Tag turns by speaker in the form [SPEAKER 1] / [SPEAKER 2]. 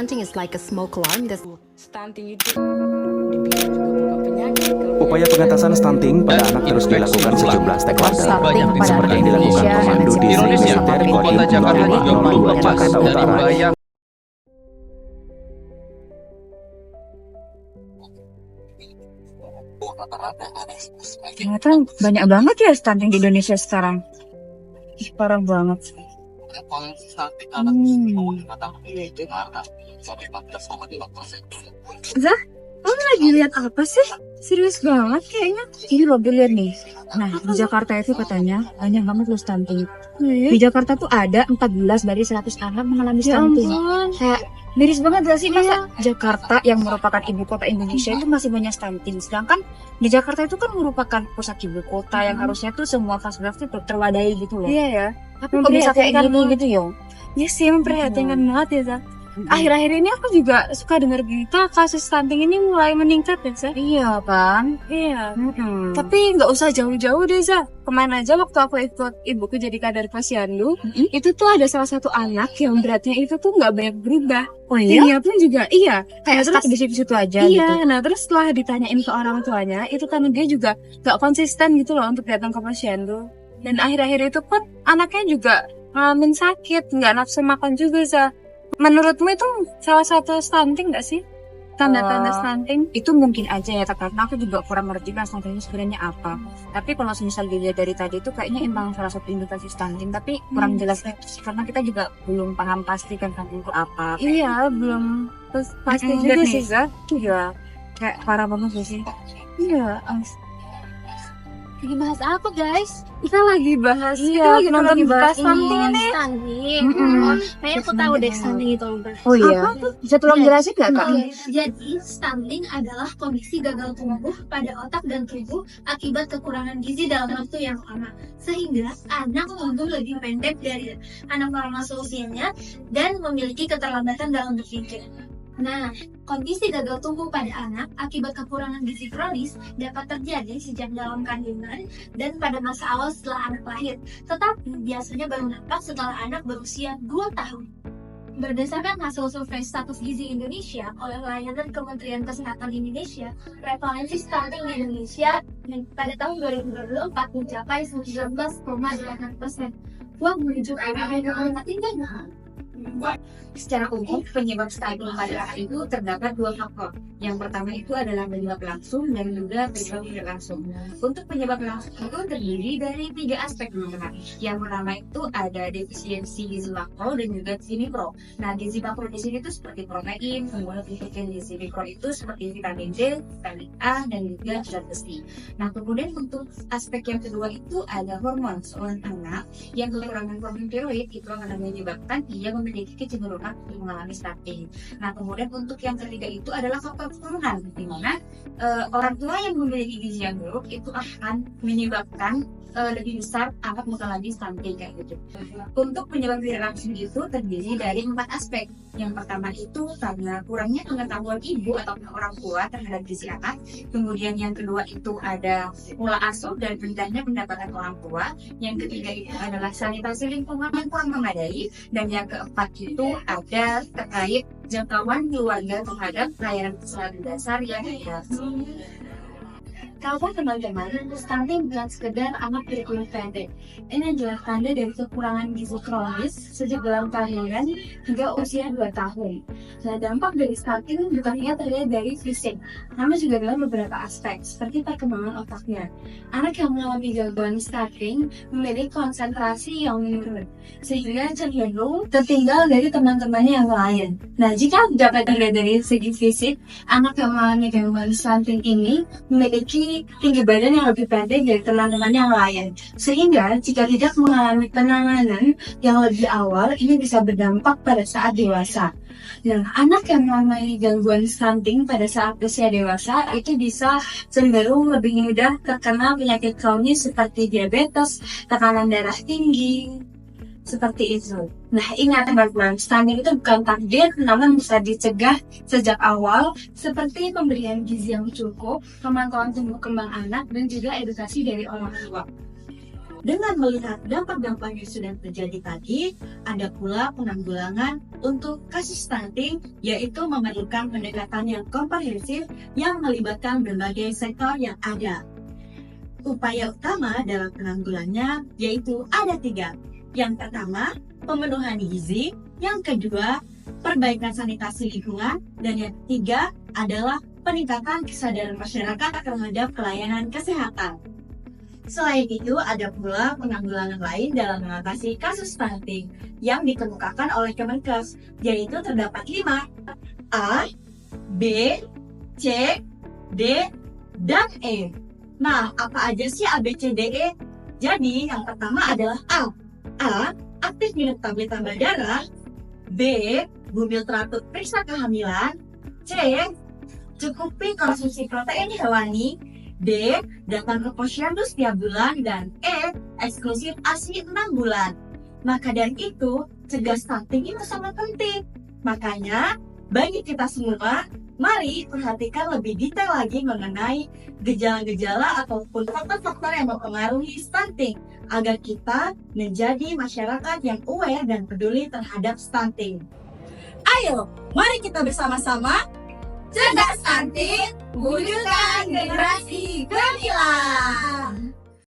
[SPEAKER 1] Stunting is like a smoke alarm.
[SPEAKER 2] Stunting itu dibilang juga bukan penyakit.
[SPEAKER 3] Upaya pengatasan stunting pada anak terus dilakukan sejumlah stakeholder,
[SPEAKER 1] Stunting pada
[SPEAKER 3] seperti
[SPEAKER 1] anak
[SPEAKER 3] yang dilakukan
[SPEAKER 1] Indonesia
[SPEAKER 3] Pemandu
[SPEAKER 1] MNC
[SPEAKER 3] Desa
[SPEAKER 1] Indonesia
[SPEAKER 3] Militer
[SPEAKER 1] sama
[SPEAKER 3] Kodim
[SPEAKER 1] Kota Jakarta
[SPEAKER 3] 0502
[SPEAKER 1] juga belum lepas
[SPEAKER 3] Jakarta
[SPEAKER 1] dari
[SPEAKER 3] Utara.
[SPEAKER 1] bahaya.
[SPEAKER 4] Ternyata banyak banget ya stunting di Indonesia sekarang. Ih, parah banget. Zah, kamu lagi lihat apa sih? Serius banget kayaknya. Ini loh lihat nih. Nah, di Jakarta itu katanya banyak banget loh stunting. Di Jakarta tuh ada 14 dari 100 anak mengalami stunting. Kayak miris banget gak sih masa Jakarta yang merupakan ibu kota Indonesia itu masih banyak stunting. Sedangkan di Jakarta itu kan merupakan pusat ibu kota yang harusnya tuh semua fasilitas itu terwadahi gitu loh.
[SPEAKER 5] Iya ya.
[SPEAKER 4] Tapi kok bisa kayak gini gitu yo.
[SPEAKER 5] Ya sih memprihatinkan banget ya, Zah. Akhir-akhir ini aku juga suka dengar berita kasus stunting ini mulai meningkat ya, Zah.
[SPEAKER 4] Iya kan?
[SPEAKER 5] Iya. Tapi nggak usah jauh-jauh deh, Zah. Kemana aja waktu aku ikut ibuku jadi kader posyandu, itu tuh ada salah satu anak yang beratnya itu tuh nggak banyak berubah.
[SPEAKER 4] Oh iya?
[SPEAKER 5] Dia pun juga, iya.
[SPEAKER 4] Kayak stuck di situ-situ aja
[SPEAKER 5] Iya,
[SPEAKER 4] gitu.
[SPEAKER 5] nah terus setelah ditanyain ke orang tuanya, itu kan dia juga nggak konsisten gitu loh untuk datang ke posyandu. Dan akhir-akhir itu pun anaknya juga ngalamin sakit, nggak nafsu makan juga, Zah. Menurutmu itu salah satu stunting nggak sih? Tanda-tanda stunting?
[SPEAKER 4] Itu mungkin aja ya, karena aku juga kurang mengerti kan stunting itu sebenarnya apa. Tapi kalau misal dilihat dari tadi itu kayaknya emang salah satu indikasi stunting, tapi kurang jelas karena kita juga belum paham pasti kan stunting itu apa.
[SPEAKER 5] Iya, belum pasti
[SPEAKER 4] Mm-mm,
[SPEAKER 5] juga
[SPEAKER 4] lihat
[SPEAKER 5] sih,
[SPEAKER 4] nih.
[SPEAKER 5] Zah.
[SPEAKER 4] Iya, kayak parah banget sih.
[SPEAKER 5] Iya,
[SPEAKER 6] Lagi bahas apa guys?
[SPEAKER 5] kita lagi bahas,
[SPEAKER 4] Iya,
[SPEAKER 5] kita lagi
[SPEAKER 4] kita
[SPEAKER 5] nonton
[SPEAKER 4] lagi bahas
[SPEAKER 5] stunting
[SPEAKER 4] ini.
[SPEAKER 5] nih.
[SPEAKER 6] Stunting.
[SPEAKER 4] Mm-mm.
[SPEAKER 6] Kayaknya aku tahu deh stunting itu apa.
[SPEAKER 4] Oh iya, bisa tolong jelasin gak kak?
[SPEAKER 6] Jadi stunting adalah kondisi gagal tumbuh pada otak dan tubuh akibat kekurangan gizi dalam waktu yang lama, sehingga anak tumbuh lebih pendek dari anak normal seusianya dan memiliki keterlambatan dalam berpikir. Nah, kondisi gagal tumbuh pada anak akibat kekurangan gizi kronis dapat terjadi sejak dalam kandungan dan pada masa awal setelah anak lahir, tetapi biasanya baru nampak setelah anak berusia 2 tahun. Berdasarkan hasil survei status gizi Indonesia oleh layanan Kementerian Kesehatan Indonesia, prevalensi stunting di Indonesia pada tahun 2024 mencapai 19,8%. Wah, menunjukkan anak tinggi.
[SPEAKER 4] Secara umum, penyebab stunting pada anak itu terdapat dua faktor. Yang pertama itu adalah penyebab langsung dan juga penyebab tidak langsung. Untuk penyebab langsung itu terdiri dari 3 aspek teman-teman. Yang pertama itu ada defisiensi gizi makro dan juga gizi mikro. Nah, gizi makro di sini itu seperti protein, kemudian gizi mikro itu seperti vitamin D, vitamin A, dan juga zat besi. Nah, kemudian untuk aspek yang kedua itu ada hormon. Seorang anak yang kekurangan hormon tiroid itu akan menyebabkan dia memiliki kecenderungan untuk mengalami stunting. Nah, kemudian untuk yang ketiga itu adalah faktor keturunan, di mana orang tua yang memiliki gizi yang buruk itu akan menyebabkan lebih besar anak mengalami stunting kayak gitu. Untuk penyebab tidak langsung itu terdiri dari 4 aspek. Yang pertama itu karena kurangnya pengetahuan ibu atau orang tua terhadap gizi anak. Kemudian yang kedua itu ada pola asuh dan rendahnya pendapatan orang tua. Yang ketiga itu adalah sanitasi lingkungan yang kurang memadai. Dan yang keempat itu ada terkait jangkauan keluarga terhadap layanan kesehatan dasar yang ada.
[SPEAKER 6] Kalau teman-teman, stunting bukan sekedar anak berkulit pendek. Ini adalah tanda dari kekurangan gizi kronis sejak dalam kandungan hingga usia 2 tahun. Nah, dampak dari stunting bukan hanya terlihat dari fisik, namun juga dalam beberapa aspek, seperti perkembangan otaknya. Anak yang mengalami gangguan stunting memiliki konsentrasi yang menurun, sehingga cenderung tertinggal dari teman-temannya yang lain. Nah, jika dapat dilihat dari segi fisik, anak yang mengalami gangguan stunting ini memiliki tinggi badan yang lebih pendek dari teman-teman yang lain, sehingga jika tidak mengalami penanganan yang lebih awal, ini bisa berdampak pada saat dewasa. Nah, anak yang mengalami gangguan stunting pada saat usia dewasa itu bisa cenderung lebih mudah terkena penyakit kronis seperti diabetes, tekanan darah tinggi, seperti itu. Nah, ingat teman-teman, stunting itu bukan takdir, namun bisa dicegah sejak awal, seperti pemberian gizi yang cukup, pemantauan tumbuh kembang anak, dan juga edukasi dari orang tua.
[SPEAKER 1] Dengan melihat dampak-dampak yang sudah terjadi tadi, ada pula penanggulangan untuk kasus stunting, yaitu memerlukan pendekatan yang komprehensif yang melibatkan berbagai sektor yang ada. Upaya utama dalam penanggulangannya yaitu ada 3. Yang pertama, pemenuhan gizi. Yang kedua, perbaikan sanitasi lingkungan. Dan yang ketiga adalah peningkatan kesadaran masyarakat terhadap pelayanan kesehatan. Selain itu, ada pula penanggulangan lain dalam mengatasi kasus stunting yang dikemukakan oleh Kemenkes, yaitu terdapat 5, A, B, C, D, dan E. Nah, apa aja sih A, B, C, D, E? Jadi, yang pertama adalah A. A, aktif minum tablet tambah darah. B, bumil teratur periksa kehamilan. C, cukupi konsumsi protein hewani. D, datang ke posyandu setiap bulan. Dan E, eksklusif ASI 6 bulan. Maka dari itu, cegah stunting itu sangat penting. Makanya, bagi kita semua, mari perhatikan lebih detail lagi mengenai gejala-gejala ataupun faktor-faktor yang mempengaruhi stunting agar kita menjadi masyarakat yang aware dan peduli terhadap stunting. Ayo, mari kita bersama-sama cegah stunting, wujudkan generasi gemilang.